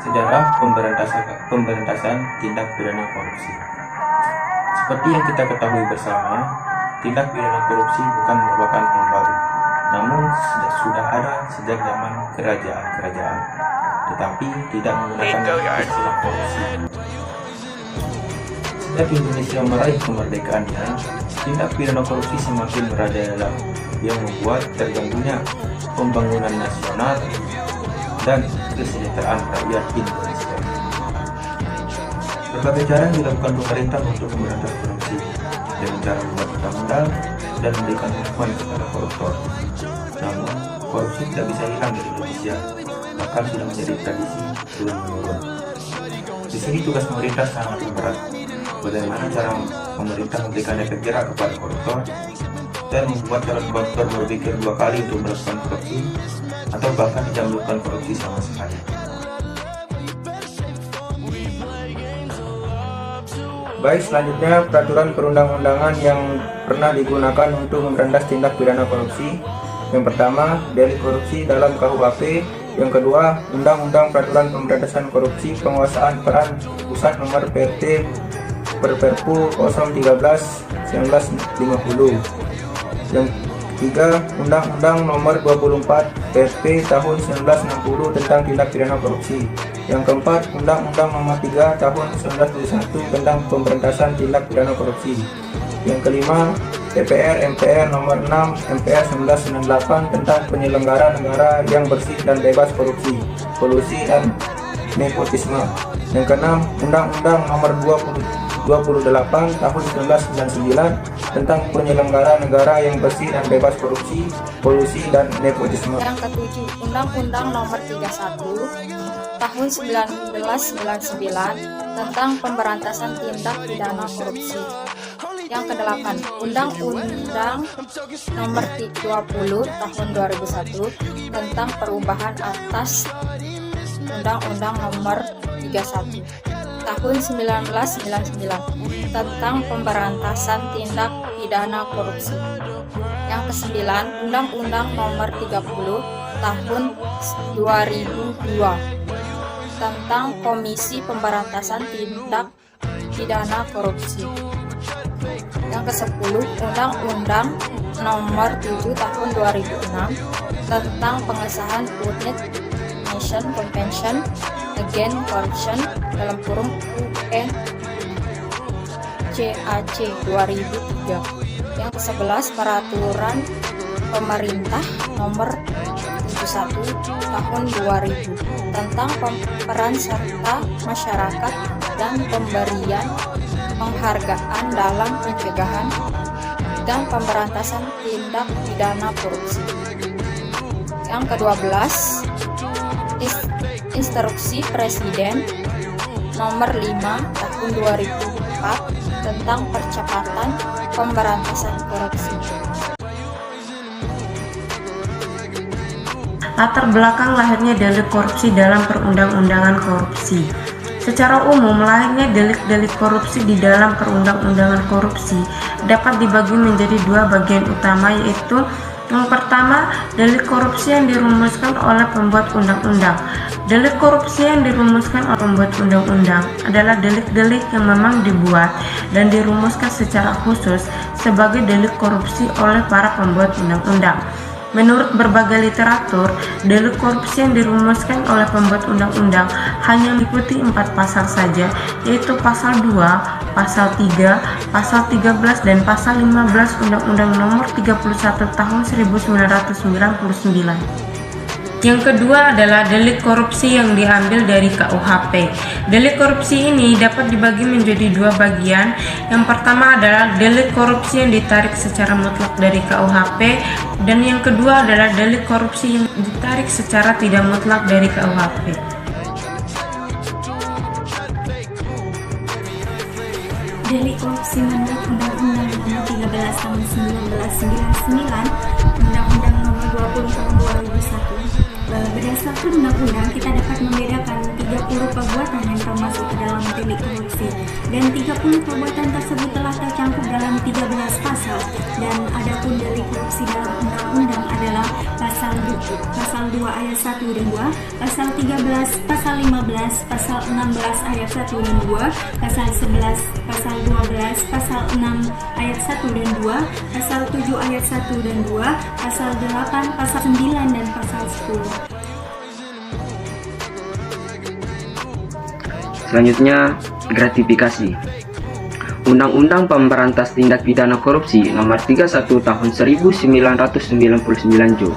Sejarah pemberantasan tindak pidana korupsi. Seperti yang kita ketahui bersama, tindak pidana korupsi bukan merupakan hal baru, namun sudah ada sejak zaman kerajaan-kerajaan, tetapi tidak menggunakan istilah korupsi. Sejak Indonesia meraih kemerdekaannya, tindak pidana korupsi semakin merajalela, yang membuat terganggunya pembangunan nasional dan kesejahteraan rakyat Indonesia. Berbagai cara yang dilakukan pemerintah untuk memberantas korupsi, dengan cara membuat undang-undang dan memberikan hukuman kepada koruptor. Namun, korupsi tidak bisa hilang dari Indonesia, bahkan sudah menjadi tradisi turun-menurun. Di sini tugas pemerintah sangat berat. Bagaimana cara pemerintah memberikan efek jerak kepada koruptor dan membuat calon koruptor berpikir dua kali untuk melakukan korupsi atau bahkan tidak melakukan korupsi sama sekali. Baik, selanjutnya peraturan perundang-undangan yang pernah digunakan untuk memberantas tindak pidana korupsi. Yang pertama, delik korupsi dalam KUHP. Yang kedua, Undang-Undang Peraturan Pemberantasan Korupsi Penguasaan Peran Pusat Nomor PT Perpu 013/1950. Yang ketiga, Undang-Undang Nomor 24 PP Tahun 1960 tentang tindak pidana korupsi. Yang keempat, Undang-Undang Nomor 3 Tahun 1971 tentang pemberantasan tindak pidana korupsi. Yang kelima, DPR/MPR Nomor 6 MPR 1998 tentang penyelenggara negara yang bersih dan bebas korupsi, kolusi dan nepotisme. Yang keenam, Undang-Undang Nomor 28 Tahun 1999 tentang penyelenggara negara yang bersih dan bebas korupsi, kolusi dan nepotisme. Yang ketujuh, Undang-Undang Nomor 31 Tahun 1999 tentang pemberantasan tindak pidana korupsi. Yang kedelapan, Undang-Undang Nomor 20 Tahun 2001 tentang perubahan atas Undang-Undang Nomor 31 Tahun 1999 tentang pemberantasan tindak pidana korupsi. Yang kesembilan, Undang-Undang Nomor 30 Tahun 2002 tentang Komisi Pemberantasan Tindak Pidana Korupsi. Yang ke-10, Undang-Undang Nomor 7 Tahun 2006 tentang pengesahan United Nations Convention Against Corruption (UNCAC) 2003. Yang ke-11, Peraturan Pemerintah Nomor 71 Tahun 2000 tentang peran serta masyarakat dan pemberian penghargaan dalam pencegahan dan pemberantasan tindak pidana korupsi. Yang ke-12, Instruksi Presiden Nomor 5 Tahun 2004 tentang percepatan pemberantasan korupsi. Latar belakang lahirnya delik korupsi dalam perundang-undangan korupsi. Secara umum, lahirnya delik-delik korupsi di dalam perundang-undangan korupsi dapat dibagi menjadi dua bagian utama, yaitu yang pertama, delik korupsi yang dirumuskan oleh pembuat undang-undang. Delik korupsi yang dirumuskan oleh pembuat undang-undang adalah delik-delik yang memang dibuat dan dirumuskan secara khusus sebagai delik korupsi oleh para pembuat undang-undang. Menurut berbagai literatur, delik korupsi yang dirumuskan oleh pembuat undang-undang hanya meliputi 4 pasal saja, yaitu pasal 2, pasal 3, pasal 13, dan pasal 15 Undang-Undang Nomor 31 Tahun 1999. Yang kedua adalah delik korupsi yang diambil dari KUHP. Delik korupsi ini dapat dibagi menjadi dua bagian. Yang pertama adalah delik korupsi yang ditarik secara mutlak dari KUHP, dan yang kedua adalah delik korupsi yang ditarik secara tidak mutlak dari KUHP. Delik korupsi menurut Undang-Undang Nomor 13 Tahun 1999, Undang-Undang Nomor 20 Tahun 2001. Berdasarkan undang-undang, kita dapat membedakan 30 perbuatan yang termasuk ke dalam delik korupsi, dan 30 perbuatan tersebut telah tercakup dalam 13 pasal. Dan adapun delik korupsi dalam undang-undang adalah pasal 2 ayat 1 dan 2, pasal 13, pasal 15, pasal 16 ayat 1 dan 2, pasal 11, pasal 12, pasal 6 ayat 1 dan 2, pasal 7 ayat 1 dan 2, pasal 8, pasal 9 dan pasal 10. Selanjutnya, gratifikasi. Undang-Undang Pemberantas Tindak Pidana Korupsi Nomor 31 Tahun 1999 Jo.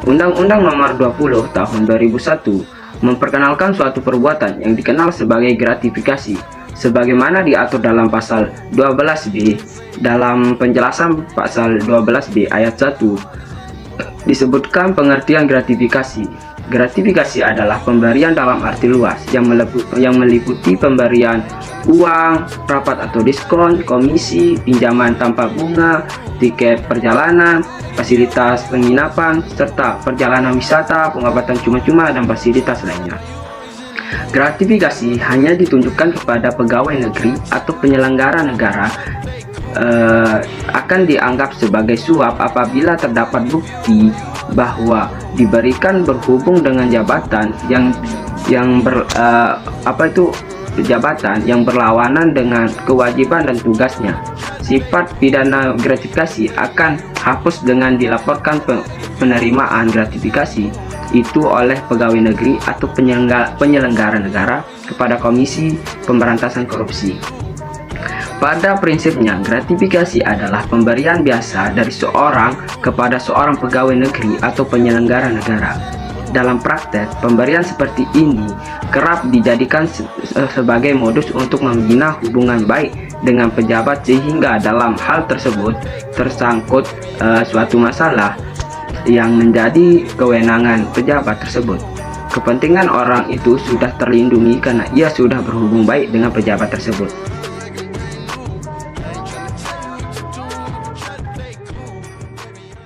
Undang-Undang Nomor 20 Tahun 2001 memperkenalkan suatu perbuatan yang dikenal sebagai gratifikasi, sebagaimana diatur dalam pasal 12B. Dalam penjelasan pasal 12B ayat 1 disebutkan pengertian gratifikasi. Gratifikasi adalah pemberian dalam arti luas yang meliputi pemberian uang, rapat atau diskon, komisi, pinjaman tanpa bunga, tiket perjalanan, fasilitas penginapan, serta perjalanan wisata, pengobatan cuma-cuma, dan fasilitas lainnya. Gratifikasi hanya ditunjukkan kepada pegawai negeri atau penyelenggara negara, akan dianggap sebagai suap apabila terdapat bukti bahwa diberikan berhubung dengan jabatan jabatan yang berlawanan dengan kewajiban dan tugasnya. Sifat pidana gratifikasi akan hapus dengan dilaporkan penerimaan gratifikasi itu oleh pegawai negeri atau penyelenggara negara kepada Komisi Pemberantasan Korupsi. Pada prinsipnya, gratifikasi adalah pemberian biasa dari seorang kepada seorang pegawai negeri atau penyelenggara negara. Dalam praktek, pemberian seperti ini kerap dijadikan sebagai modus untuk membina hubungan baik dengan pejabat, sehingga dalam hal tersebut tersangkut suatu masalah yang menjadi kewenangan pejabat tersebut. Kepentingan orang itu sudah terlindungi karena ia sudah berhubung baik dengan pejabat tersebut.